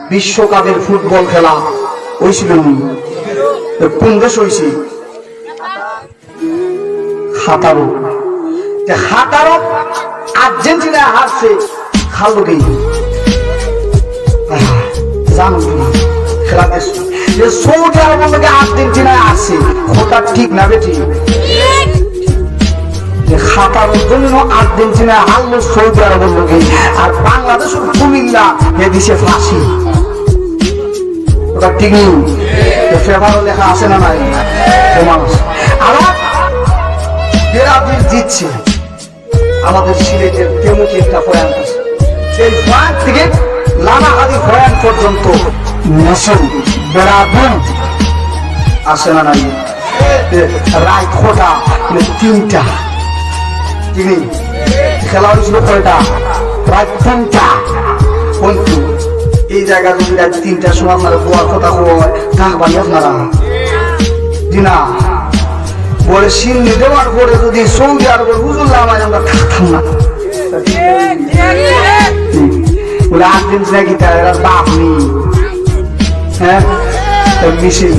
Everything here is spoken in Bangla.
বিশ্বকাপের ফুটবল খেলা হয়েছিল কোন দেশ হয়েছে? হাতারো। হাতারো আর্জেন্টিনা হারছে, খালো কি জানো খেলা দেশ সৌদি আরব থেকে আর্জেন্টিনায় আসছে, ওটা ঠিক না বেটি? খাতার জন্য আর্জেন্টিনা হারলো সৌদি আরবের লোকে, আর বাংলাদেশের কুমিল্লা এ দিছে ফাঁসি। ওটা ঠিক নেই? পেপারও লেখা আছে না নাই? মানুষ আবার ব্রাজিল জিতছে, আমাদের সিলেটের তেমুকি একটা পয়েন্ট আছে, এই পয়েন্ট থেকে লামাহাদি পয়েন্ট পর্যন্ত নেশন ব্রাজিল আসে না নাই? রায় খোটা তিনটা খেলা হয়েছিল কয়টা? প্রায় 3টা। কিন্তু এই জায়গা যদি রাত 3টার সময় আপনারা গোয়ার কথা থাকবানি আপনারা দিনা বলে সিন্নি দেওয়ার পরে যদি সৌদি আরবের হুজুল্লাহ আমরা থাকতাম না বলে আর্জেন্টিনা কি তার বাপ নেই? হ্যাঁ মিছিল